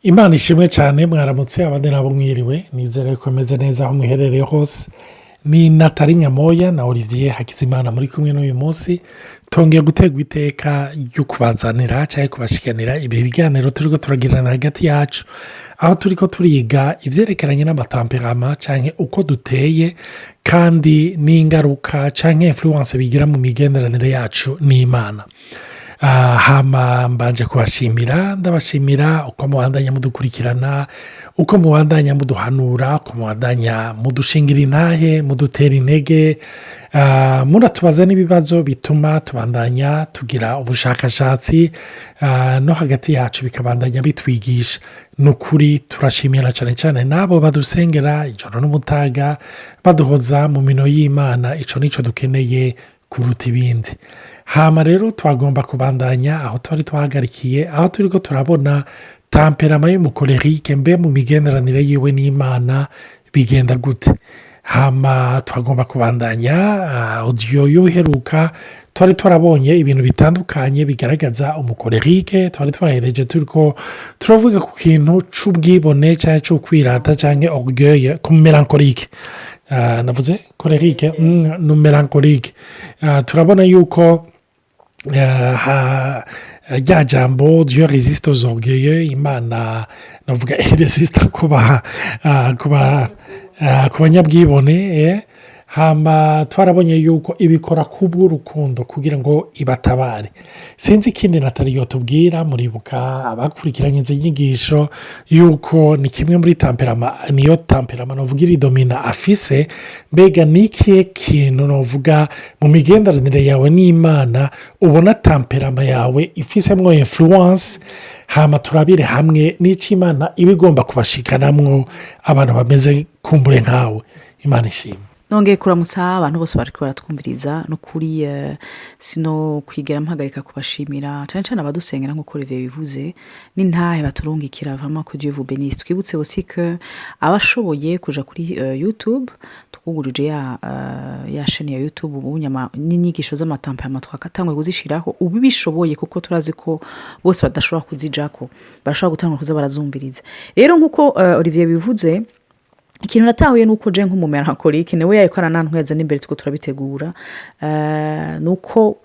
Imana ishimwe cyane mwaramutse abandi nabo mwiriwe nizere ko meze neza aho muherereye hose ni Natali Nyamoya na Olivier Hakizimana muri kumwe n'uyu munsi tongeye gutegwa iteka ryo kubazanira cyangwa kubashikanira ibi biganiro turiko turagirana hagati yacu aho turiko turiga ivyerekeranye n'amatamperama cyangwa uko duteye kandi n'ingaruka cyangwa influence bigira mu migenderanire yacu n'Imana. Hama mbanje kubashimira ndabashimira uko mubandanya mudukurikirana uko mubandanya muduhanura uko mubandanya mudushingira intahe mudutera intege muratubaza n'ibibazo bituma tubandanya tugira ubushakashatsi no hagati yacu bikabandanya bitwigisha nukuri turashimira cyane cyane nabo badusengera ijoro n'umutaga baduhoza mu mino y'Imana ico nico dukeneye kuruta ibindi. Hama rero twagomba kubandanya aho twari twahagarikiye aho turiko turabona tamperama y'umukolerike mbe mu migenderanire yiwe n'Imana bigenda gute. Hama twagomba kubandanya audio y'uheruka twari turabonye ibintu bitandukanye bigaragaza umukolerike twari twahereje turiko turavuga ku kintu c'ubwibone cyangwa c'ukwirata cyangwa orgueil ku melancholique. Navuze kolerike no melancholique. Turabona yuko rya jambo Dieu résiste aux orgueilleux, Imana navuga resiste ku banyabwibone. Hama twarabonye yuko ibikora kubw'urukundo kugira ngo ibatabare. Sinzi ikindi Natali yotubwira muribuka abakurikiranye izi nyigisho yuko ni kimwe muri tamperama niyo tamperama novuga iridomina afise mbega n'ikihe kintu novuga mu migenderanire yawe n'Imana ubona tamperama yawe ifisemwo influence. Hama turabire hamwe n'icyo Imana iba igomba kubashikanamwo abantu bameze kumbure nkawe. Imana ishimwe. Nongeye kuramutsa abantu bose bariko baratwumviriza no kuri sino kwigera mpagarika kubashimira cyane cyane abadusengera nko Olivier bivuze n'intahe baturungikira vraiment que Dieu vous bénisse. Twibutse aussi que abashoboye kuja kuri YouTube tukugurije ya chaîne ya YouTube ubunyama n'inyigisho z'amatamperama twakatangwe kuzishiraho ubibishoboye kuko turazi ko bose badashobora kuzijako barashobora gutangwa kuza barazumviriza. Rero nkuko Olivier bivuze ikintu natahuye nuko je nk'umumelancholique newe yariko aranantweza n'imbere tuko turabitegura nuko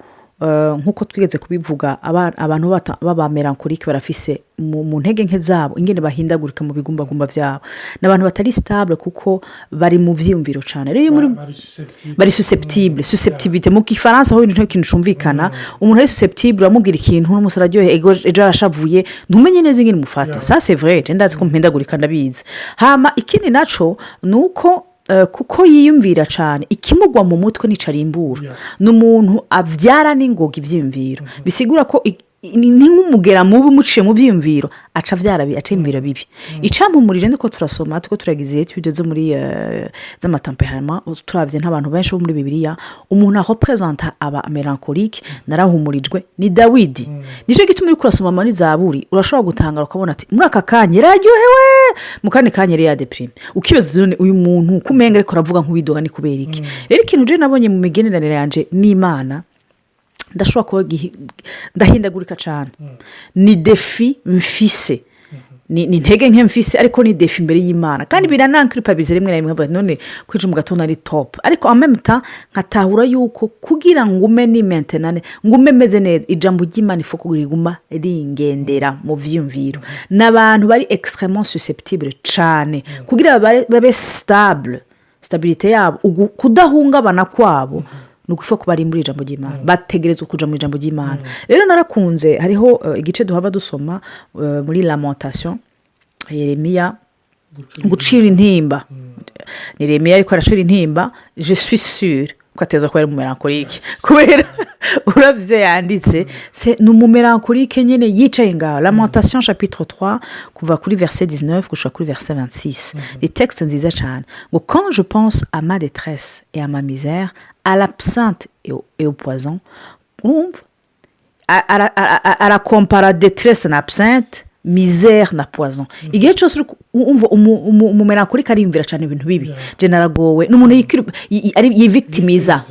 nkuko twigeze kubivuga abantu baba melancholique barafise mu ntege nke zabo ingene bahindagurika mu bigumbagumba vyabo n'abantu batari stable kuko bari mu vyiyumviro cane rero muri bari susceptibilité mu gifaransa ho ibintu kintu cumvikana umuntu ari susceptible amubwira ikintu n'umusara ryo ejo arashavuye ntumenye neza ingene mufata ça c'est vrai je ndazi ko mpindagurika ndabizi. Hama ikindi naco nuko kuko yiyumvira cyane ikimugwa mu mutwe nicarimbura n'umuntu avyara n'ingoga ivyimviro bisigura ko ni nk'umugera mubi muciye mu byimviro aca imvira bibi. Icampumurije ndiko turasoma tuko turagize etude zo muri z'amatamperama turavye nk'abantu benshi bo muri Bibiliya umuntu representa aba melancholique narahumurijwe ni Dawidi. Nico gituma uri kurasoma muri Zaburi urashobora gutangara ukabona ati muri aka kanya yararyohewe mu kandi kanya yari yadeprime ukibaza uyu muntu kumenga ariko aravuga nk'ubidoga ni kubera iki. Rero ikintu je nabonye mu migeneranire yanje n'Imana ndashobora kuba ndahindagurika cyane ni defi mfise ni ntege nke mfise ariko ni defi imbere y'Imana kandi biranankripabilize rimwe na rimwe none kwije mu gatondo ari top ariko en même temps nkatahura yuko kugira ngume ni maintenance ngume meze neza ijambo ry'Imana ifoko riguma ringendera mu vyumviro n'abantu bari extrêmement susceptible cyane kugira babe stabilité yabo kudahungabana kwabo nukufa ko bari muri ijambo ry'Imana bategerezwa kuja mu ijambo ry'Imana. Rero narakunze hariho igice duhava dusoma muri Lamentation Yeremiya gucira intimba ni Yeremiya ariko aracira intimba je suis sûr ko ateza ko ari mu melancholique kubera uravye yanditse c'est mu melancholique nyene yicaye ngaho. Lamentation chapitre 3 kuva kuri verset 19 gushika kuri verset 26 des textes nziza cyane ngo quand je pense à ma détresse et à ma misère à l'absinthe et au poison. À la compara détresse na absinthe misère na poison igihe cyose umva umumelankolike ariyumvira cyane ibintu bibi je naragowe n'umuntu yivictimiza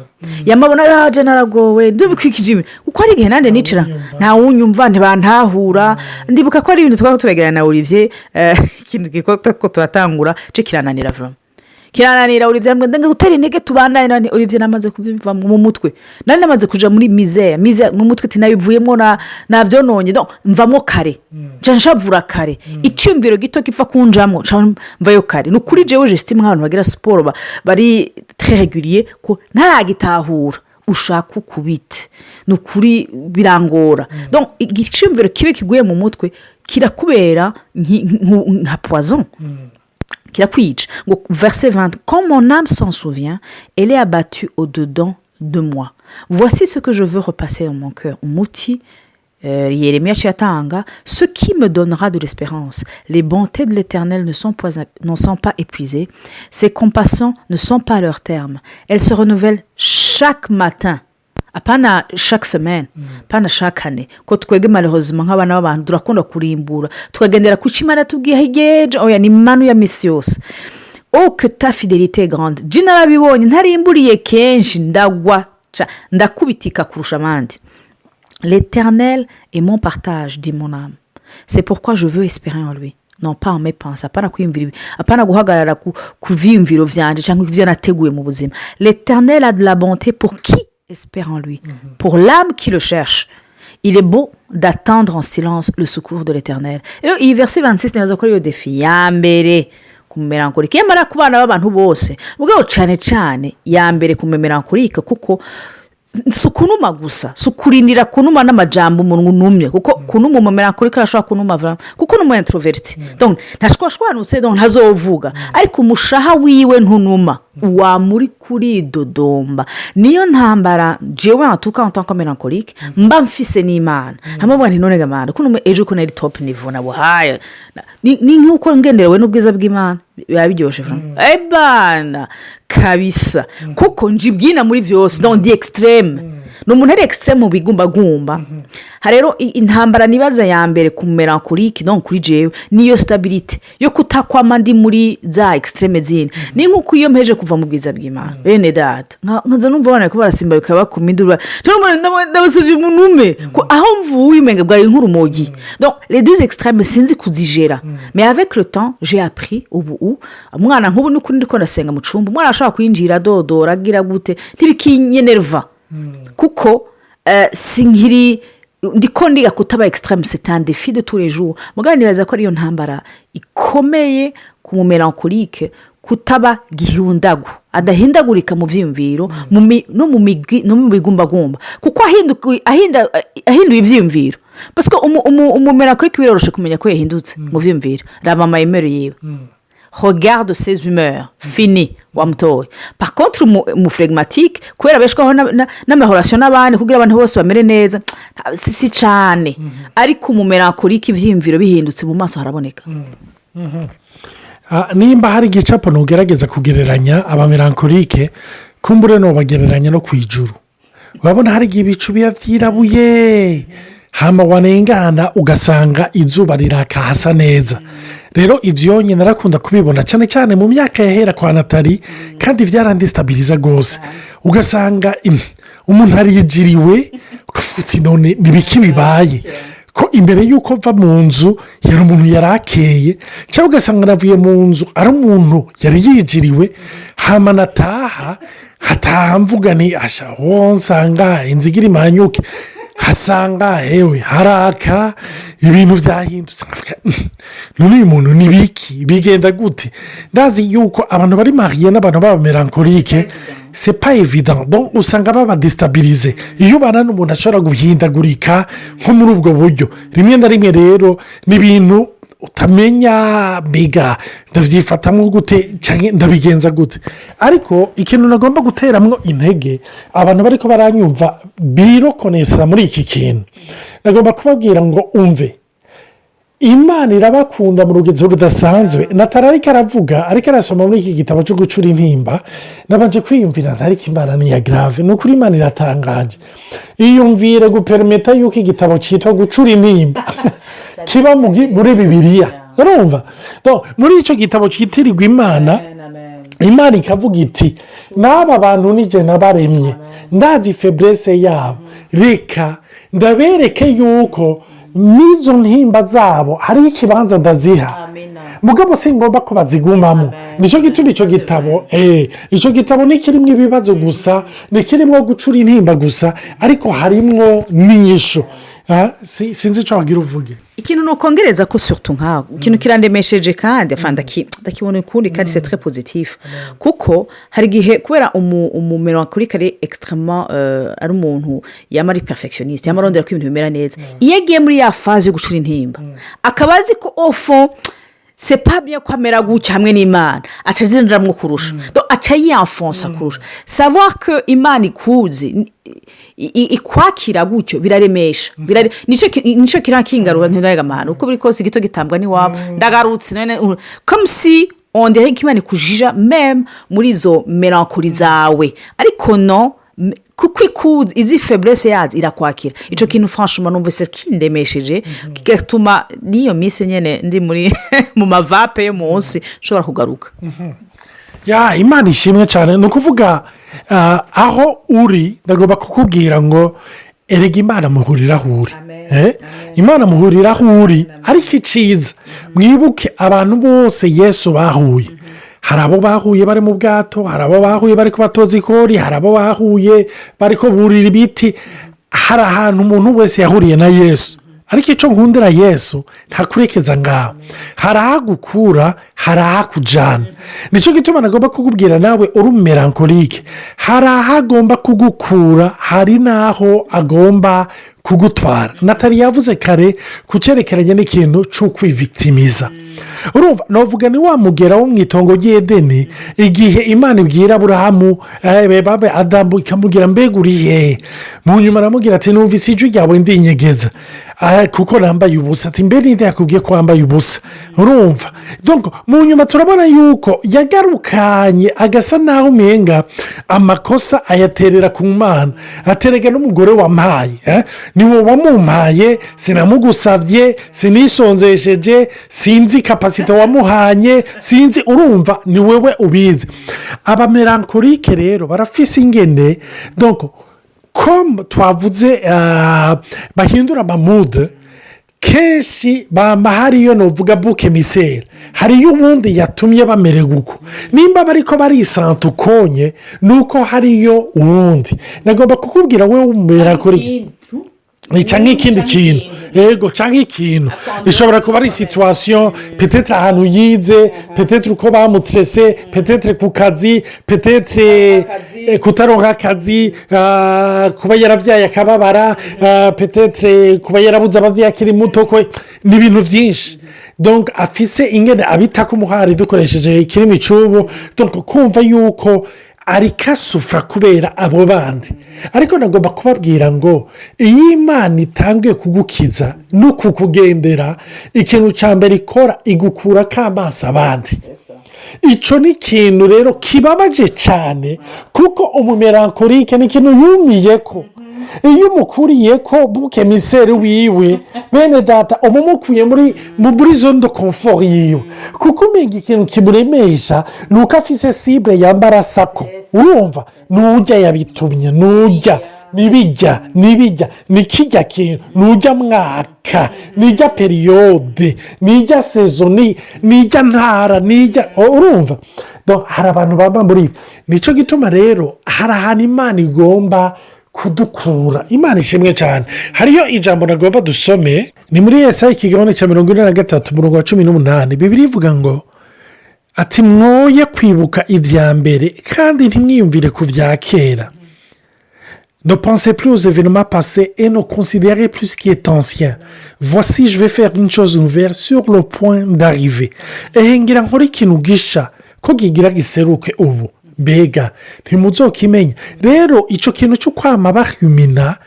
yamabona je naragowe ndubikikije uko ari igihe nande nicara nta wunyumva ntibantahura ndibuka ko ari ibintu twaba tubegerana na Olivier ikintu giko turatangura je kirananira vraiment kirananira Olivier ngo gutera intege tubandane Olivier namaze kubiva mu mutwe nari namaze kuja muri misère mu mutwe tinabivuyemo navyo nonye donc mvamo kare je nshavura kare icyumviro gito kifa kunjamo mvayo kare nukuri jewe j'estime nk'abantu bagira sport bari très régulier ko ntaragitahura ushaka ukubite nukuri birangora donc icyumviro kibe kiguye mu mutwe kirakubera nka poison Verset 20. Quand mon âme s'en souvient, elle est abattue au-dedans de moi. Voici ce que je veux repasser dans mon cœur. Umuti, Yeremia Chiatanga, ce qui me donnera de l'espérance. Les bontés de l'Éternel ne sont pas épuisées. Ses compassions ne sont pas à leur terme. Elles se renouvellent chaque matin. Apana chaque semaine, apana chaque année. Ko twege malheureusement nk'abana b'abantu durakunda kurimbura tukagendera ku kimana tubwiye higeje oya ni manu ya misi yose. Oh que ta fidélité est grande. Jina babibonye ntarimburiye kenshi ndagwa ndakubitika kurusha abandi. L'Éternel est mon partage, dit mon âme. C'est pourquoi je veux espérer en lui. Non pas en mes pensées, apana kwiyumvira apana guhagarara ku vyiyumviro vyanje cyangwa ivyo nateguye mu buzima. L'Éternel a de la bonté pour qui espère en lui, pour l'âme qui le cherche. Il est beau d'attendre en silence le secours de l'Éternel. Et là, il verset 26 neza ko yo defi ya mbere kumelankolike yamara kubana b'abantu bose ubwo cyane ya mbere kumelankolike kuko sukunuma gusa sukurindira kunuma n'amajambo umuntu numye kuko kunuma umumelankolike arashobora kunuma vraiment kuko numu introverti donc ntashwashwanutse donc ntazovuga ariko umushaha wiwe ntunuma wa muri kuri dodomba niyo ntambara jewe atuka en tant que mélancolique mba mfise n'Imana hamwe nti none gamana kuko ejo ko nari top niveau nabo haya ni nkuko ngenderewe n'ubwiza bw'Imana yabiryoshe vraiment bana kabisa kuko njibwina muri vyose donc di extreme no muntu ari extreme mu bigumbagumba harero intambara nibaza ya mbere ku melancholique donc kuri jewe niyo stabilité yo kutakwama ndi muri za extreme zine ni nkuko iyo mpeje kuva mu bwiza bw'Imana bene data nkaza numva bana ko barasimba bikaba kumindura ndabasubye umunume ko aho mvuye imenge bwa inkurumogi donc les deux extrêmes sinzi kuzigera mais avec le temps j'ai appris ubu umwana nkubu nuko ndiko ndasenga mu cumba umwana ashaka kwinjira dodora agira gute ntibikinyenerva kuko sinkiri ndiko ndiga kutaba extreme c'est un défi de tous les jours muganiraza ko ariyo ntambara ikomeye ku melancholique kutaba gihundagu adahindagurika mu vyimviro no mu bigumbagumba kuko ahinduye ivyimviro parce que melancholique biroroshe kumenya ko yahindutse mu vyimviro raba mayemero yewe regarde ses humeurs fini wamtoye par contre mu phlegmatique kwera beshwaho n'amahorasyon n'abandi kugira abantu bose bamere neza si cyane ariko mu melancholique ivyimviro bihindutse mu maso haraboneka nimba hari igicapo nugerageza kugereranya abamelancholique kumbure no bagereranya no kwijuru urabona hari ibicu byirabuye hama wanengana ugasanga izuba riraka hasa neza rero ivyo nyine narakunda kubibona cyane cyane mu myaka yahera kwa Natali kandi vyarandistabiliza gose ugasanga umuntu ariyijiriwe ukafutse none nibiki bibaye ko imbere yuko va mu nzu yari umuntu yarakeye cyangwa ugasanga navuye mu nzu ari umuntu yari yijiriwe hama nataha hataha mvuga ni asha nsanga inzigira imanyuke hasanga hewe haraka ibintu vyahindutse none uyu muntu nibiki bigenda gute ndazi yuko abantu bari mariye n'abantu baba melancholique c'est pas évident donc usanga baba déstabiliser iyo bana n'umuntu ashobora guhindagurika nko muri ubwo buryo rimwe na rimwe rero n'ibintu utamenya mbega ndavyifatamwo gute canke ndabigenza gute ariko ikintu nagomba guteramwo intege abantu bariko baranyumva birokonesa muri iki kintu nagomba kubabwira ngo umve Imana irabakunda mu rugezo rudasanzwe Natali ariko aravuga ariko arasoma muri iki gitabo cyo gucura intimba nabanje kwiyumvira ntariko Imana ni ya grave no kuri Imana iratangaje iyumvire gupermeta yuko igitabo citwa gucura intimba kiba muri bibiliya urumva muri icyo gitabo cyitirirwa imana imana ikavuga iti n'aba bantu nije nabaremye ndazi feburese yabo reka ndabereke yuko n'izo ntimba zabo hariho ikibanza ndaziha mugabo si ngombwa ko bazigumamo nicyo gituma icyo gitabo ntikirimo ibibazo gusa ntikirimo gucura intimba gusa ariko harimo n'inyishu sinzi icyo wagira uvuge ikintu ni ukongereza ko surtout nk'aho ikintu kirandemesheje kandi ndakibona ukundi kandi c'est très positif kuko hari igihe kubera umumelancholique ari extrêmement ari umuntu yama ari perfectionniste yama arondera ko ibintu bimera neza iyo agiye muri ya phase yo gucura intimba akaba azi ko au fond c'est pas bien kwamera gutya hamwe n'imana acazinjiramwo kurusha aca yiyanfonsa kurusha savoir que imana ikuzi ikwakira gutyo biraremesha nicyo kirakingarura ntiraga amahano uko biri kose igito gitambwa n'iwabo ndagarutse comme si on dirait ko imana ikujija même muri izo melankoli zawe ariko no kuko ikuzi izi feburese yazo irakwakira icyo kintu franchement numvise kindemesheje kigatuma n'iyo minsi nyine ndi mu mavape yo munsi nshobora kugaruka imana ishimwe cyane ni ukuvuga aho uri ndagomba kukubwira ngo erega imana muhurira aho uri imana muhurira aho uri ariko iciza mwibuke abantu bose yesu bahuye hari abo bahuye bari mu bwato hari abo bahuye bari kubatoza ikori hari abo bahuye bari kuburira ibiti hari ahantu umuntu wese yahuriye na yesu ariko icyo nkundira yesu ntakurekeza ngaho hari ahagukura hari ahakujyana nicyo gituma nagomba kukubwira nawe uri umumelancholique hari ahagomba kugukura hari n'aho agomba kugutwara natali yavuze kare ku cyerekeranye n'ikintu cyo kwivitimiza urumva navuga ni wa mugera wo mu itongo ry'edeni igihe imana ibwira aburahamu babe adamu ikamubwira mbega uri hehe mu nyuma aramubwira ati numvise ijwi ryawe ndinyegeza kuko nambaye ubusa ati mbere ninde yakubwiye ko wambaye ubusa urumva mu nyuma turabona yuko yagarukanye agasa naho umenga amakosa ayaterera ku mana aterega n'umugore wampaye ni wowe wamumpaye sinamugusabye sinisonzesheje sinzi kapasite wamuhanye sinzi urumva ni wowe ubizi abamelancholique rero barafise ingene ko twavuze bahindura amamude kenshi bamba hariyo nuvuga buke miseri hariyo ubundi yatumye bamererwa uko nimba bari ko barisanta ukonye ni uko hariyo uwundi nagomba kukubwira wowe w'umumelancholique cyangwa ikindi kintu yego cyangwa ikintu ishobora kuba ari situwasiyo petetre ahantu yize petetre uko bamutrese petetre ku kazi petetre kutaronka akazi kuba yaravyaye akababara petetre kuba yarabuze abavyeyi akiri muto ni ibintu byinshi donc afise ingene abita ko umuhari dukoresheje ikirimi cy'ubu kumva yuko ariko asufura kubera abo bandi ariko nagomba kubabwira ngo iyo imana itangiye kugukiza no kukugendera ikintu cya mbere ikora igukura k'amaso abandi icyo ni ikintu rero kibabaje cyane kuko umumelancholique ni ikintu yumiye ko iyo umukuriye ko buke miseri wiwe bene data uba umukuye muri zone de confort yiwe kuko umenya ikintu kimuremesha ni uko afise cible yambara sako urumva nujya yabitumye nujya nibijya ni kijya kintu nujya mwaka nijya periyode nijya sezoni nijya ntara nijya urumva hari abantu bamba muri ibi nicyo gituma rero hari ahantu imana igomba kudukura imana ishimwe cyane hariyo ijambo nagomba dusome ni muri Yesaya ikigabane cya 43 umurongo wa 18 Bibiliya ivuga ngo ati mwoye kwibuka ibya mbere kandi ntimwiyumvire ku bya kera ne pensez plus aux événements passés et ne considérez plus ce qui est ancien. Voici, je vais faire une chose nouvelle sur le point d'arriver. Ngira nkora ikintu gisha ko kigira giseruke ubu mbega ntimuzokimenya rero icyo kintu cyo kwama bahumina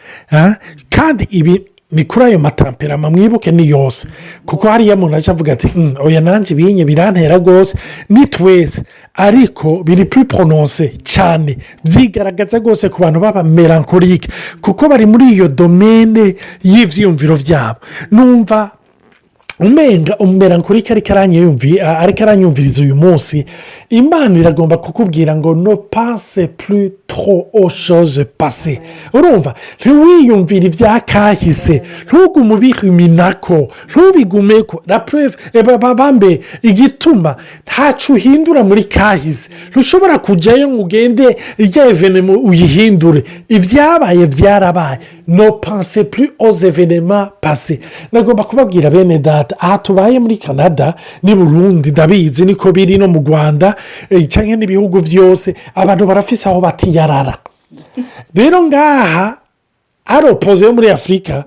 kandi ibi ni kuri ayo matamperama mwibuke ni yose kuko hariya muntu ajya avuga ati oya nanjye ibinye birantera rwose ni twese ariko biri plus prononce cyane byigaragaza rwose ku bantu b'abamelancholique kuko bari muri iyo domene y'ibyiyumviro byabo numva umera nkuri ariko aranyumviriza uyu munsi imana iragomba kukubwira ngo no pense plus trop aux choses passées urumva ntiwiyumvire ibyakahise ntugume ubihuminako ntubigumeko la preuve bambe igituma ntacu uhindura muri kahise ntushobora kujyayo ngo ugende ijya evenema uyihindure ibyabaye byarabaye no pense plus aux événements passés nagomba kubabwira bene data aha tubaye muri canada ni burundi ndabizi niko biri no mu rwanda cyangwa n'ibihugu byose abantu barafise aho batiyarara rero ngaha ari opoze yo muri afurika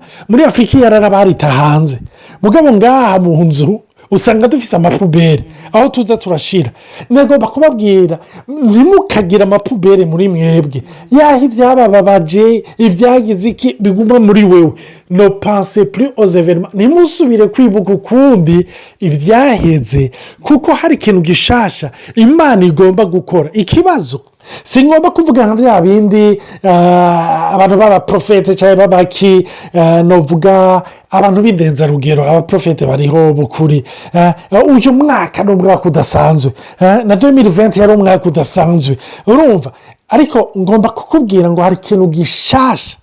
iyarara barita hanze mugabo ngaha mu nzu usanga dufise amapubere aho tuza turashira nagomba kubabwira ntimukagire amapubere muri mwebwe yaho ibyabababaje ibyagize iki biguma muri wewe no pense plus aux événements ntimusubire kwibuka ukundi ibyaheze kuko hari ikintu gishasha imana igomba gukora ikibazo si ngombwa kuvuga nka bya bindi abantu b'abaprofete cyangwa b'abaki novuga abantu b'indenzarugero abaprofete bariho bukuri uyu mwaka ni umwaka udasanzwe na 2020 yari umwaka udasanzwe urumva ariko ngomba kukubwira ngo hari ikintu gishasha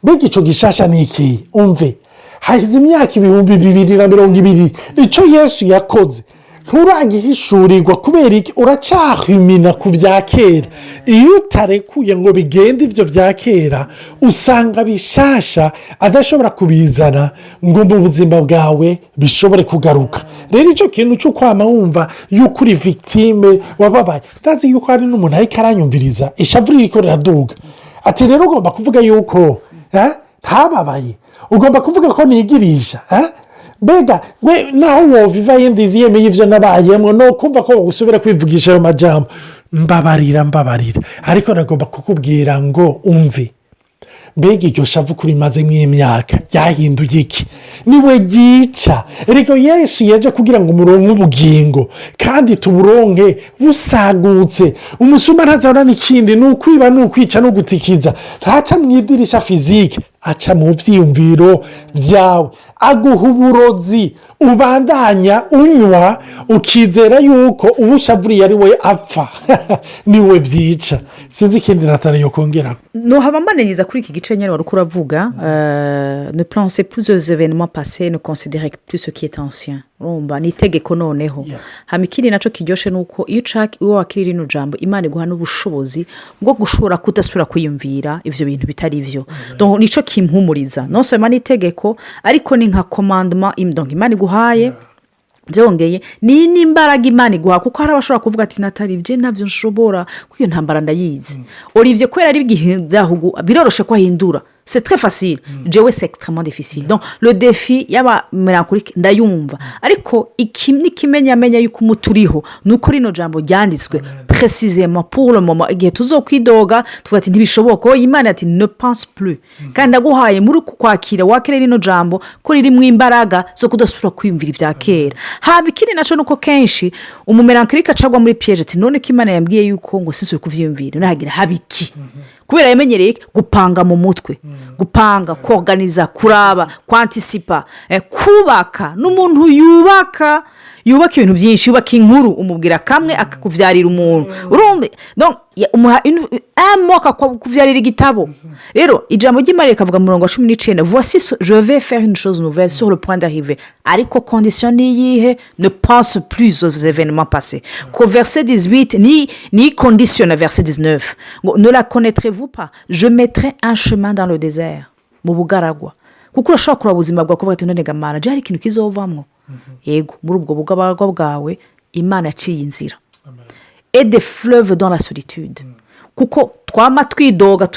mbega icyo gishasha ni iki umve hahize imyaka 2020 icyo yesu yakoze nturagihishurirwa kubera iki uracyahimina ku bya kera iyo utarekuye ngo bigende ibyo bya kera usanga bishasha adashobora kubizana ngo mu buzima bwawe bishobore kugaruka rero icyo kintu cyo kwama wumva yuko uri victime wababaye ndazi yuko hari n'umuntu ariko aranyumviriza ishavu ririko riraduga ati rero ugomba kuvuga yuko ntababaye ugomba kuvuga ko nigirisha mbega we naho woviva yindi yemeye ibyo nabayemo no kumva ko usubira kwivugisha ayo majambo mbabarira ariko nagomba kukubwira ngo umve mbega iryo shavu kuri maze nk'imyaka ryahinduye iki niwe yica rero yesu yaje kugira ngo umuronke ubugingo kandi tuburonke busagutse umusuma ntazabona n'ikindi ni ukwiba ni ukwica no gutikiza ntaca mu idirisha fizike aca mu byiyumviro byawe aguha uburozi ubandanya unywa ukizera yuko ubushavuriye ari we apfa niwe byica sinzi ikindi natari yo kongera nohaba mbaniriza kuri iki gice nyine wari uravuga ne pense plus aux événements passés ne considère plus ce qui est ancien urumva ni itegeko noneho hama ikindi nacyo kiryoshe ni uko iyo wakirira ino jambo imana iguha n'ubushobozi bwo gushobora kudasubira kwiyumvira ibyo bintu bitari byo nicyo kimpumuriza nosoma n'itegeko ariko ni nka commandement imana iguhaye byongeye ni n'imbaraga imana iguha kuko hari abashobora kuvuga ati natari ibyo ntabyo nshobora kuko iyo ntambara ndayizi uribye kubera ari bw'igihugu biroroshe ko ahindura c'est très facile jewe c'est extrêmement difficile donc le défi yaba melancholique ndayumva ariko nikimenyamenya yuko umuturiho nuko rino jambo ryanditswe précisément pour le moment igihe tuzokwidoga tuvuga ati ntibishoboka imana ati ne pense plus kandi ndaguhaye muri kwakira wakire rino jambo ko ririmo imbaraga zo kudasubira kwiyumvira ibya kera haba ikindi naco nuko kenshi umumelancholique acagwa muri piège ati none ko imana yambwiye yuko ngo sisubire kuvyiyumvira nahagira habiki kubera yamenyereye gupanga mu mutwe gupanga kuorganiza kuraba kwantisipa kubaka n'umuntu yubaka ibintu byinshi yubaka inkuru umubwira kamwe akakuvyarira umuntu urumve donc amoka kuvyarira igitabo rero ijambo ry'Imana rikavuga mu murongo wa 19 voici je vais faire une chose nouvelle sur le point d'arriver ariko condition niyihe ne pense plus aux événements passés ko verset 18 ni conditionne verset 19 ne la connaîtrez-vous pas je mettrai un chemin dans le désert mu bugaragwa kuko urashobora kuraba ubuzima bwawe kuvuga ati none gamana je hari ikintu kizovamwo yego muri ubwo bugaragwa bwawe imana yaciye inzira et des fleuves dans la solitude kuko twama twidoga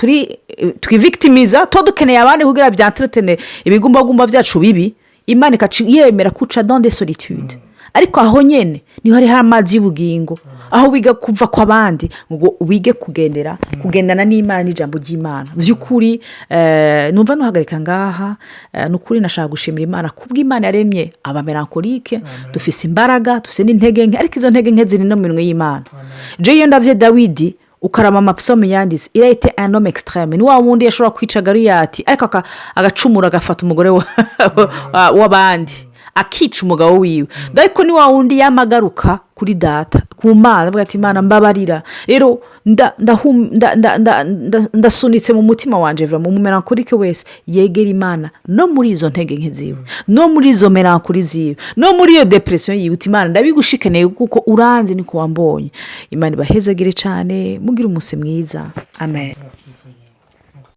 twivictimiza dukeneye abandi kugira byantretene ibigumbagumba byacu bibi imana yemera kuca dans des solitudes ariko aho nyene niho hari amazi y'ubugingo aho wiga kuva kw'abandi ngo wige kugendana n'Imana n'ijambo ry'Imana by'ukuri numva nuhagarika ngaha n'ukuri nashaka gushimira Imana kubw'Imana yaremye abamelancholique dufise imbaraga dufise n'intege nke ariko izo ntege nke ziri no mu minwe y'Imana je ndavye Dawidi ukarama amapsome yanditse il a été un homme extrême ni wa wundi yashobora kwica Galiyati ariko agacumura agafata umugore w'abandi akica umugabo wiwe ariko ni wa wundi yamagaruka kuri data ku mana avuga ati imana mbabarira rero ndasunitse mu mutima wanje mu melankolike wese yegera imana no muri izo ntege nke ziwe no muri izo melankoli ziwe no muri iyo depression yiwe uti imana ndabigushikeneye kuko uranzi niko wambonye imana ibahezagire cyane mugire umunsi mwiza amen.